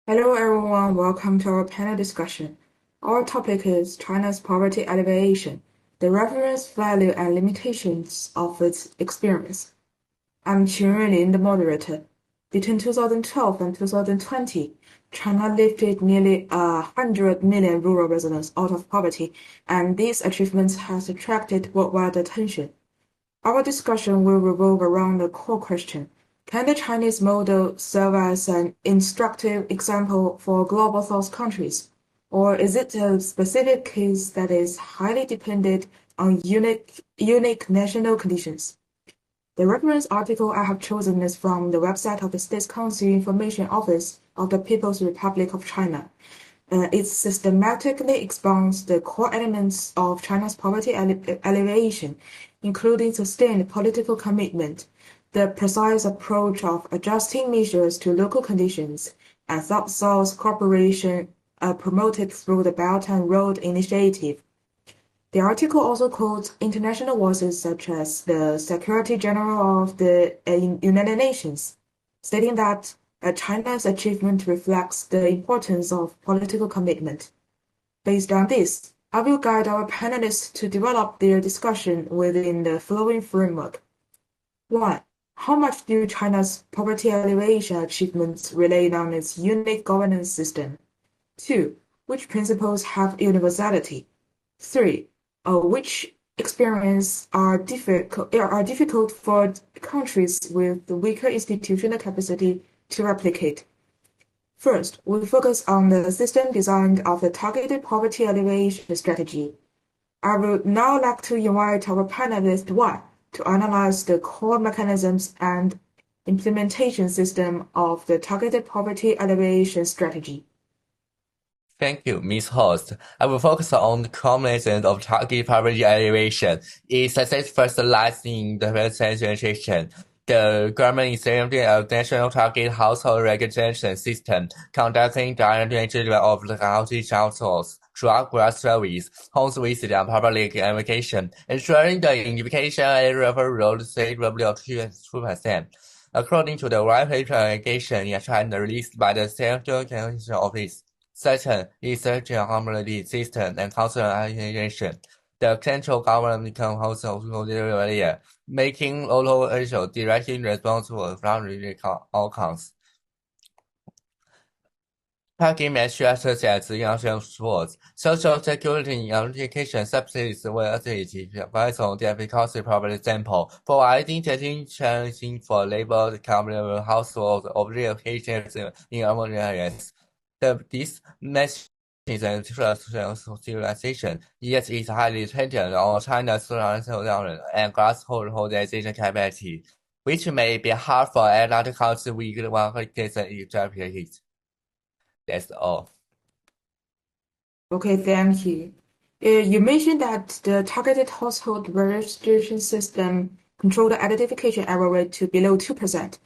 Hello everyone, welcome to our panel discussion. Our topic is China's poverty alleviation, the reference value and limitations of its experience. I'm Qin Ruilin, the moderator. Between 2012 and 2020, China lifted nearly 100 million rural residents out of poverty, and these achievements has attracted worldwide attention. Our discussion will revolve around the core question: can the Chinese model serve as an instructive example for Global South countries, or is it a specific case that is highly dependent on unique national conditions? The reference article I have chosen is from the website of the State Council Information Office of the People's Republic of China. It systematically expounds the core elements of China's poverty alleviation, including sustained political commitment, the precise approach of adjusting measures to local conditions, and South-South cooperation promoted through the Belt and Road Initiative. The article also quotes international voices such as the Secretary General of the United Nations, stating that China's achievement reflects the importance of political commitment. Based on this, I will guide our panelists to develop their discussion within the following framework. 1. How much do China's poverty alleviation achievements rely on its unique governance system? 2. Which principles have universality? 3. Which experiences are difficult for countries with weaker institutional capacity to replicate? First, we focus on the system design of the targeted poverty alleviation strategy. I would now like to invite our panelist one to analyze the core mechanisms and implementation system of the targeted poverty alleviation strategy. Thank you, Ms. Host. I will focus on the combination of target poverty alleviation. Its success first lies in the concentration. The government is implementing a national target household recognition system, conducting direct measurement of the healthy households throughout grass service, homes visit, and public education, ensuring the identification area for rural state revenue of 2%. According to the white paper allegation in China released by the Central Commission Office, second, research and community system and cultural organization. The central government can also area, making local officials directly responsible for outcomes. Target measures such as young sports, social security and education subsidies were achieved based on the efficacy, for example, providing training for labor community households of relocations in urban areas. This mechanism civilization, yet is highly dependent on China's social and grassroots organization capacity, which may be hard for another country with one organization to replicate. That's all. Okay, thank you. You mentioned that the targeted household registration system controlled the identification error rate to below 2%.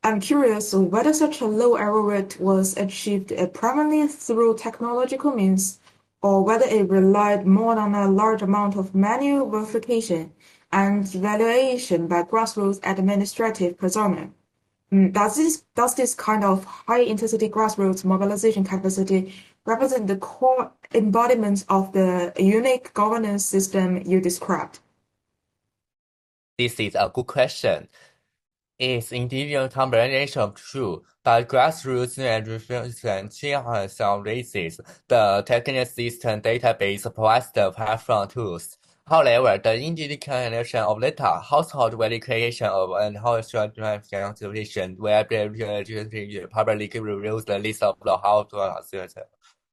I'm curious whether such a low error rate was achieved primarily through technological means or whether it relied more on a large amount of manual verification and evaluation by grassroots administrative personnel. Does this kind of high-intensity grassroots mobilization capacity represent the core embodiment of the unique governance system you described? This is a good question. It's indeed a combination of two, but grassroots and reference some races. The technical system database provides the platform tools. However, the indication of data, household value creation of and household transportation will be publicly reveals the list of the household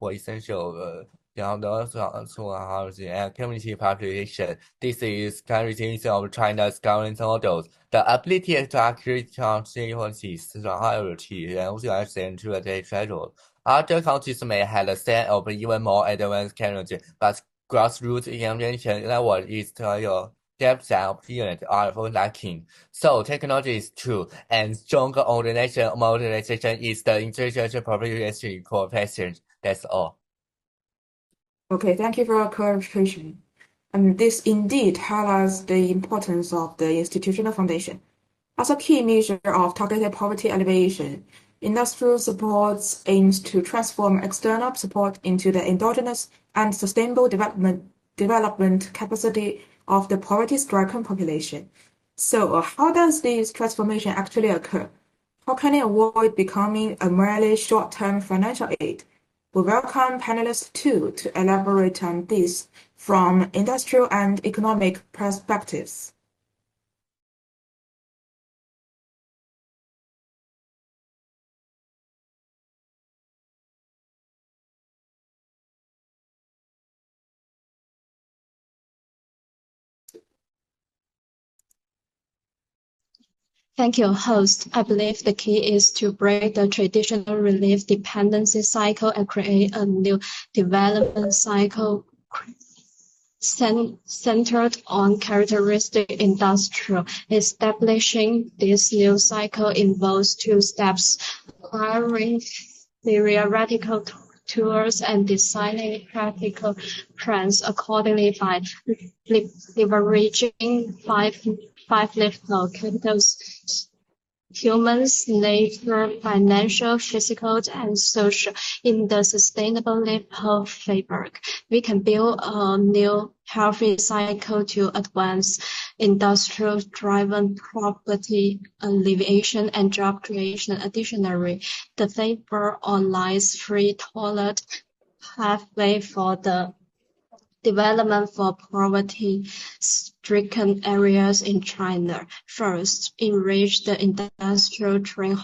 for essential housing and community population. This is characteristic of China's governance models. The ability to accurately consequences hierarchy and utilization to the schedule. Other countries may have the same or even more advanced technology, but grassroots implementation level is still depth and appearance are lacking. So technology is true, and stronger organization mobilization is the intelligent population cooperation. That's all. Okay, thank you for your clarification. This indeed highlights the importance of the institutional foundation. As a key measure of targeted poverty alleviation, Industrial support aims to transform external support into the endogenous and sustainable development capacity of the poverty-stricken population. So, how does this transformation actually occur? How can it avoid becoming a merely short-term financial aid? We welcome panelists too to elaborate on this from industrial and economic perspectives. Thank you, host. I believe the key is to break the traditional relief dependency cycle and create a new development cycle centered on characteristic industrial. Establishing this new cycle involves two steps: acquiring theoretical tools and designing practical plans accordingly by leveraging five level capitals: humans, nature, financial, physical, and social. In the sustainable level framework, we can build a new healthy cycle to advance industrial-driven poverty alleviation and job creation. Additionally, the framework outlines three tailored pathways for the development for poverty-stricken areas in China. First, enrich the industrial chain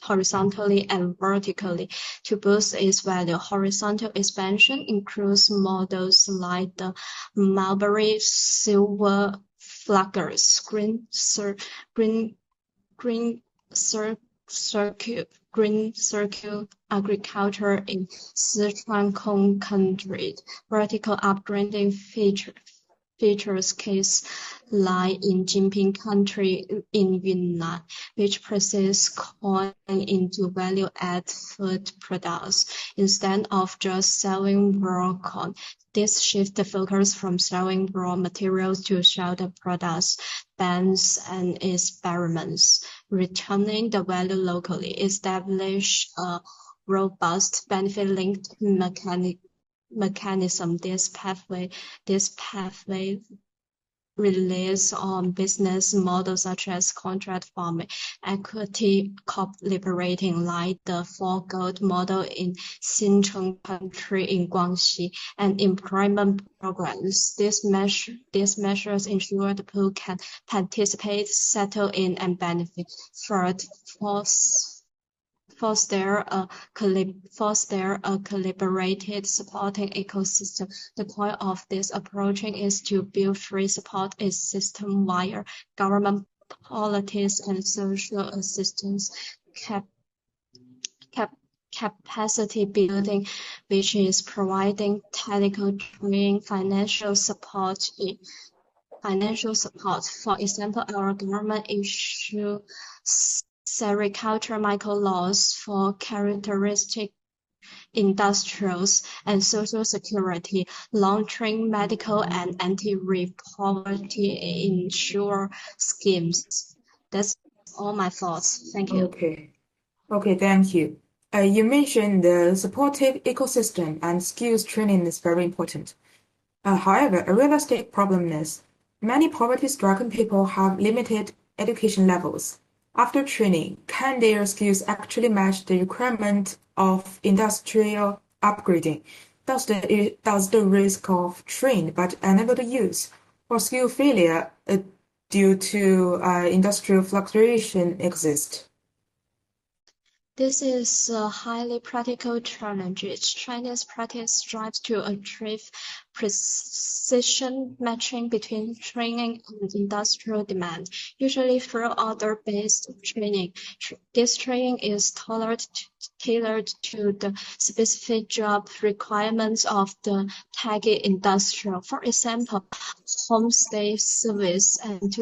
horizontally and vertically to boost its value. Horizontal expansion includes models like the mulberry, silver flaggers, green circle agriculture in Sichuan country. Vertical upgrading features case like in Jinping country in Yunnan, which process corn into value-add food products instead of just selling raw corn. This shifts the focus from selling raw materials to shelter products, banks, and experiments, returning the value locally. Establish a robust benefit-linked mechanism. This pathway relies on business models such as contract farming, equity cooperating like the Four Gold model in Xincheng country in Guangxi, and employment programs. These measures ensure the poor can participate, settle in, and benefit. Third, foster a collaborated supporting ecosystem. The point of this approach is to build free support system via government policies and social assistance capacity building, which is providing technical training, financial support. For example, our government issue sericulture micro-laws for characteristic industrials and social security, launching medical and anti-poverty insure schemes. That's all my thoughts. Thank you. Okay, thank you. You mentioned the supportive ecosystem and skills training is very important. However, a realistic problem is many poverty-stricken people have limited education levels. After training, can their skills actually match the requirement of industrial upgrading? Does the risk of trained but unable to use or skill failure due to industrial fluctuation exist? This is a highly practical challenge. Chinese practice strives to achieve precision matching between training and industrial demand, usually through order-based training. This training is tailored to the specific job requirements of the target industrial. For example, homestay service and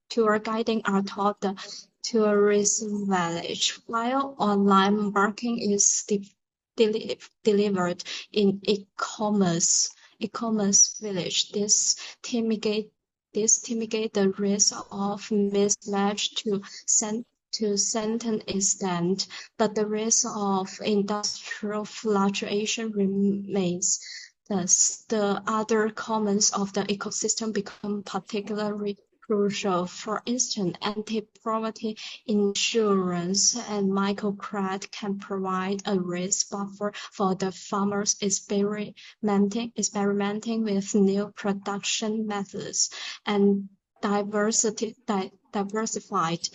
tour guiding are taught the tourism village, while online marketing is delivered in e-commerce village. This mitigate the risk of mismatch to to certain extent, but the risk of industrial fluctuation remains. Thus, the other components of the ecosystem become particularly crucial. For instance, anti-poverty insurance and microcredit can provide a risk buffer for the farmers experimenting with new production methods, and diversified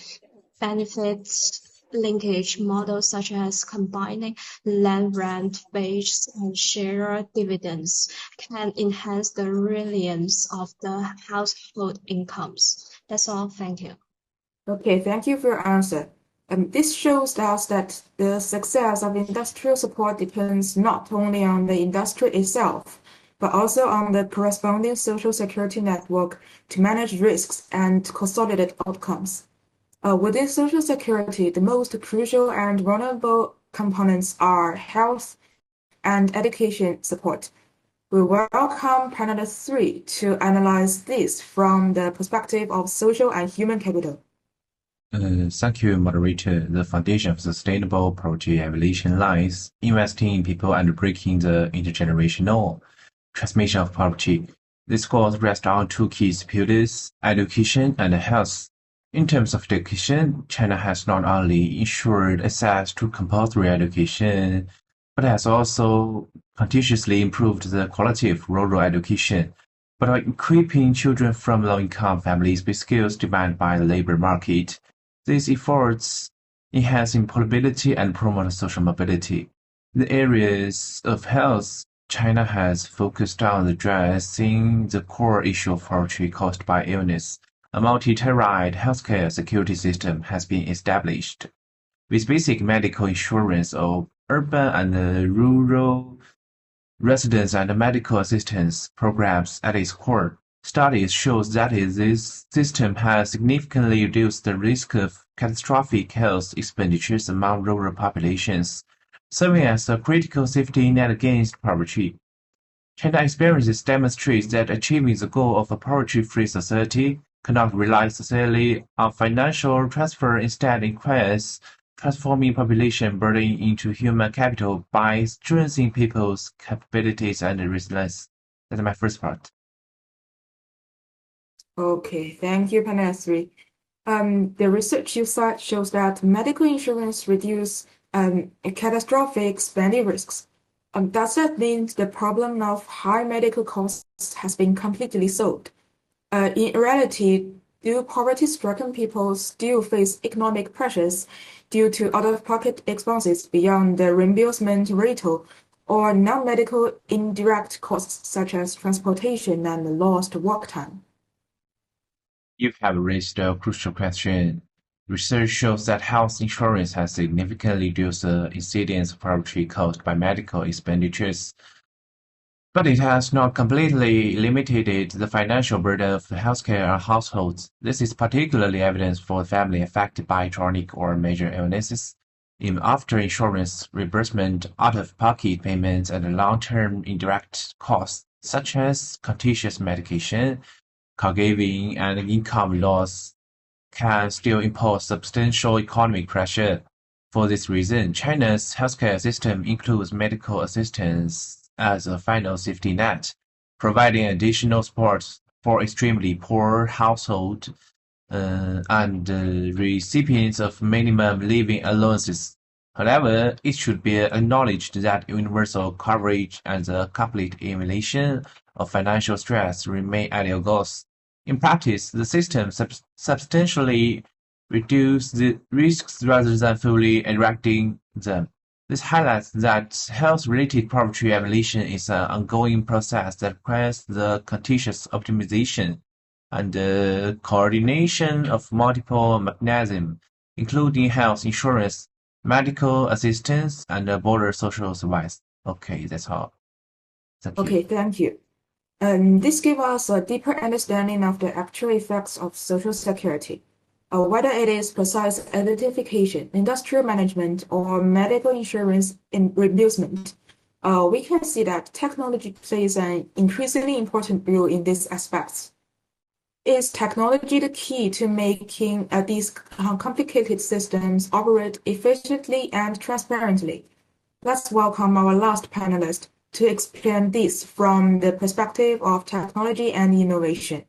benefits linkage models such as combining land rent, wages, and share dividends can enhance the resilience of the household incomes. That's all. Thank you. Okay, thank you for your answer. This shows us that the success of industrial support depends not only on the industry itself, but also on the corresponding social security network to manage risks and consolidate outcomes. Within social security, the most crucial and vulnerable components are health and education support. We welcome panel 3 to analyze this from the perspective of social and human capital. Thank you, moderator. The foundation of sustainable poverty evolution lies investing in people and breaking the intergenerational transmission of poverty. These goals rest on two key pillars, education and health. In terms of education, China has not only ensured access to compulsory education, but has also continuously improved the quality of rural education, by equipping children from low-income families with skills demanded by the labor market. These efforts enhance employability and promote social mobility. In the areas of health, China has focused on addressing the core issue of poverty caused by illness. A multi-tiered healthcare security system has been established, with basic medical insurance of urban and rural residents and medical assistance programs at its core. Studies show that this system has significantly reduced the risk of catastrophic health expenditures among rural populations, serving as a critical safety net against poverty. China experiences demonstrate that achieving the goal of a poverty-free society cannot rely solely on financial transfer, instead requires transforming population burden into human capital by strengthening people's capabilities and resilience. That's my first part. Okay, thank you, panel 3. The research you cite shows that medical insurance reduces catastrophic spending risks. Does that mean the problem of high medical costs has been completely solved? In reality, do poverty-stricken people still face economic pressures due to out-of-pocket expenses beyond the reimbursement rate or non-medical indirect costs such as transportation and lost work time? You have raised a crucial question. Research shows that health insurance has significantly reduced the incidence of poverty caused by medical expenditures, but it has not completely eliminated the financial burden of healthcare households. This is particularly evident for families affected by chronic or major illnesses. Even after insurance reimbursement, out-of-pocket payments, and long-term indirect costs, such as continuous medication, caregiving, and income loss, can still impose substantial economic pressure. For this reason, China's healthcare system includes medical assistance as a final safety net, providing additional support for extremely poor households and recipients of minimum living allowances. However, it should be acknowledged that universal coverage and the complete elimination of financial stress remain ideal goals. In practice, the system substantially reduces the risks rather than fully eradicting them. This highlights that health-related poverty elimination is an ongoing process that requires the continuous optimization and coordination of multiple mechanisms, including health insurance, medical assistance, and broader social service. Okay, that's all. Thank you. Okay, thank you. This gives us a deeper understanding of the actual effects of social security. Whether it is precise identification, industrial management, or medical insurance reimbursement, we can see that technology plays an increasingly important role in these aspects. Is technology the key to making these complicated systems operate efficiently and transparently? Let's welcome our last panelist to explain this from the perspective of technology and innovation.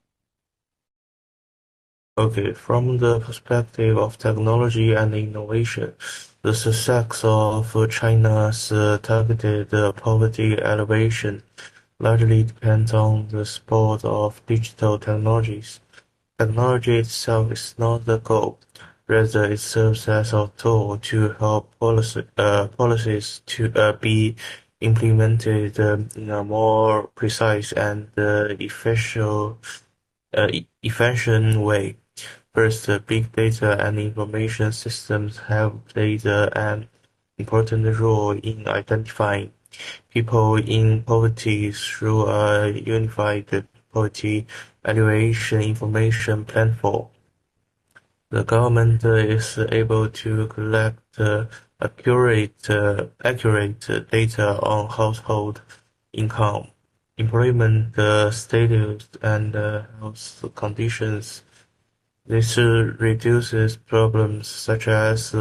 Okay, from the perspective of technology and innovation, the success of China's targeted poverty alleviation largely depends on the support of digital technologies. Technology itself is not the goal, rather it serves as a tool to help policies to be implemented in a more precise and efficient way. First, big data and information systems have played an important role in identifying people in poverty through a unified poverty alleviation information platform. The government is able to collect accurate data on household income, employment status, and health conditions. This reduces problems such as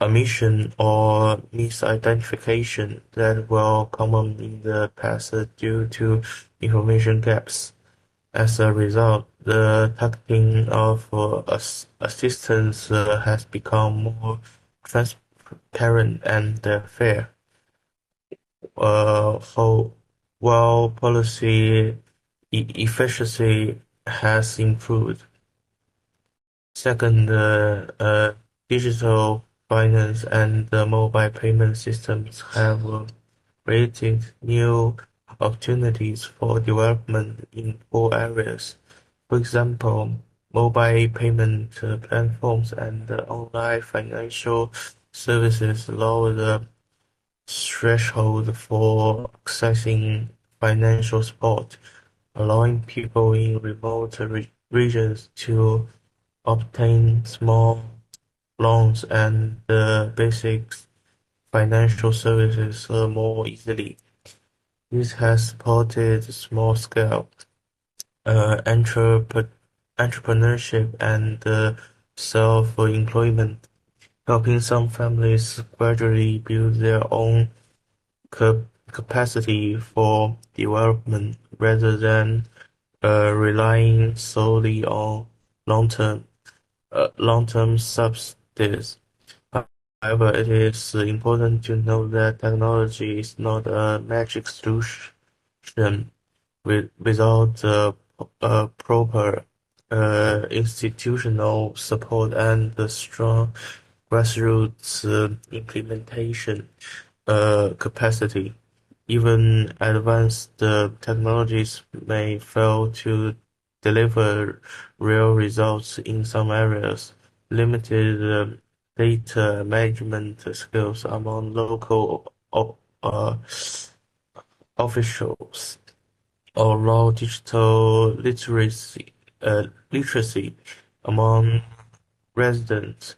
omission or misidentification that were common in the past due to information gaps. As a result, the targeting of assistance has become more transparent and fair, while policy efficiency has improved. Second, digital finance and mobile payment systems have created new opportunities for development in four areas. For example, mobile payment platforms and online financial services lower the threshold for accessing financial support, allowing people in remote regions to obtain small loans and basic financial services more easily. This has supported small-scale entrepreneurship and self-employment, helping some families gradually build their own capacity for development rather than relying solely on long-term subsidies. However, it is important to note that technology is not a magic solution. Without proper institutional support and the strong grassroots implementation capacity, even advanced technologies may fail to deliver real results in some areas. Limited data management skills among local officials or low digital literacy among residents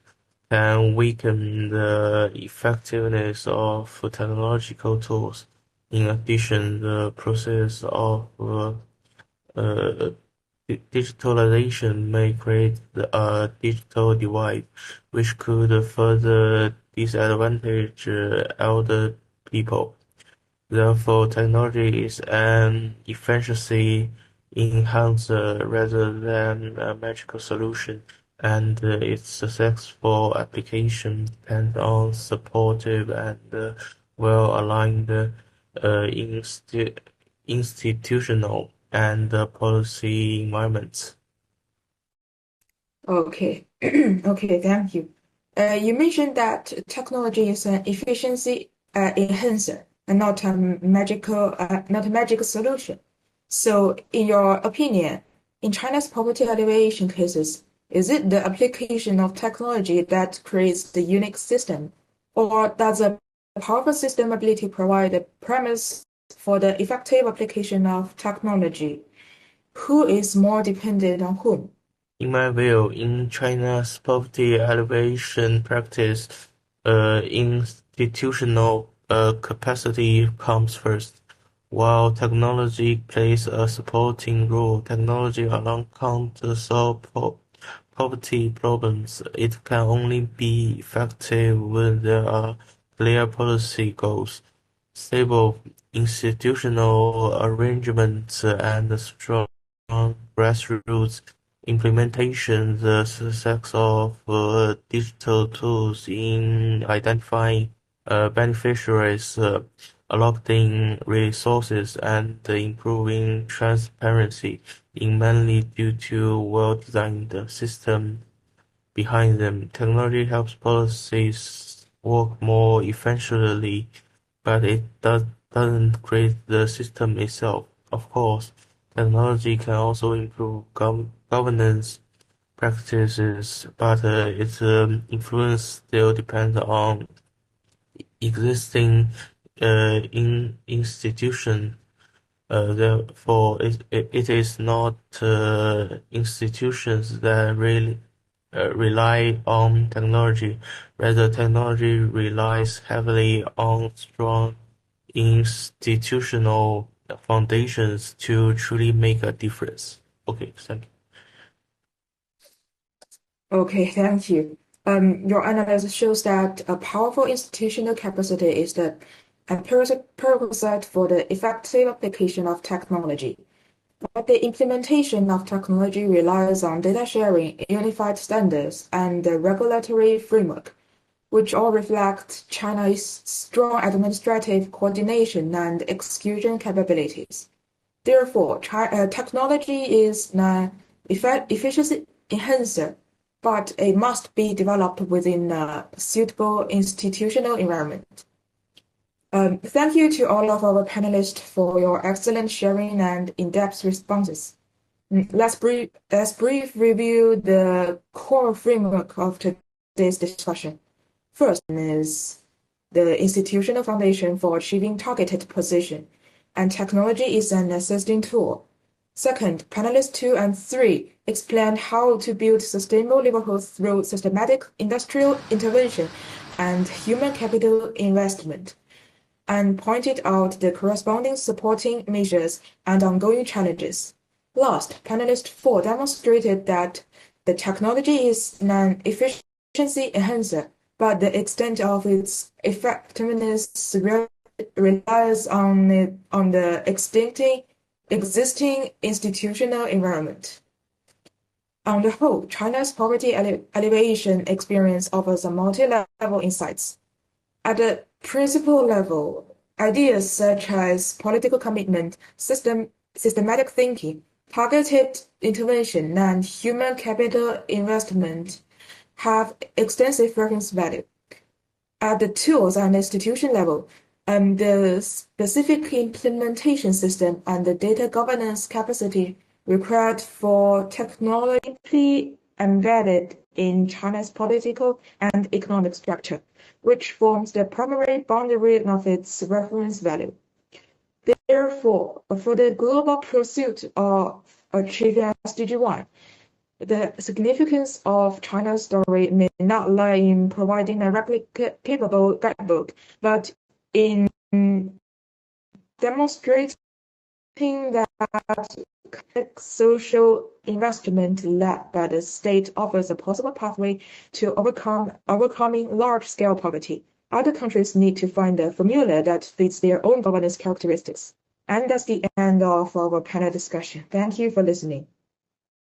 can weaken the effectiveness of technological tools. In addition, the process of digitalization may create a digital divide, which could further disadvantage elder people. Therefore, technology is an efficiency enhancer rather than a magical solution, and its successful application depends on supportive and well-aligned institutional and policy environments. Okay, okay, thank you. You mentioned that technology is an efficiency enhancer and not a magical solution. So, in your opinion, in China's poverty alleviation cases, is it the application of technology that creates the unique system, or does a powerful system ability provide a premise for the effective application of technology? Who is more dependent on whom? In my view, in China's poverty alleviation practice, institutional capacity comes first. While technology plays a supporting role, technology alone can't solve poverty problems. It can only be effective when there are clear policy goals, stable institutional arrangements, and strong grassroots implementation. The success of digital tools in identifying beneficiaries, allocating resources, and improving transparency is mainly due to well-designed systems behind them. Technology helps policies work more efficiently, but it doesn't create the system itself. Of course, technology can also improve governance practices, but its influence still depends on existing institutions. Therefore, it is not institutions that really rely on technology. Rather, technology relies heavily on strong institutional foundations to truly make a difference. Okay, thank you. Okay, thank you. Your analysis shows that a powerful institutional capacity is the prerequisite for the effective application of technology. But the implementation of technology relies on data sharing, unified standards, and the regulatory framework, which all reflect China's strong administrative coordination and execution capabilities. Therefore, technology is an efficiency enhancer, but it must be developed within a suitable institutional environment. Thank you to all of our panelists for your excellent sharing and in-depth responses. Let's brief review the core framework of today's discussion. First is the institutional foundation for achieving targeted position, and technology is an assisting tool. Second, panelists 2 and 3 explained how to build sustainable livelihoods through systematic industrial intervention and human capital investment, and pointed out the corresponding supporting measures and ongoing challenges. Last, panelist 4 demonstrated that the technology is an efficiency enhancer, but the extent of its effectiveness relies on the existing institutional environment. On the whole, China's poverty alleviation experience offers a multi-level insights. At the principal level, ideas such as political commitment, systematic thinking, targeted intervention, and human capital investment have extensive reference value. At the tools and institution level, the specific implementation system and the data governance capacity required for technology embedded in China's political and economic structure, which forms the primary boundary of its reference value. Therefore, for the global pursuit of achieving SDG 1, the significance of China's story may not lie in providing a replicable guidebook, but in demonstrating that social investment led by the state offers a possible pathway to overcoming large-scale poverty. Other countries need to find a formula that fits their own governance characteristics. And that's the end of our panel discussion. Thank you for listening.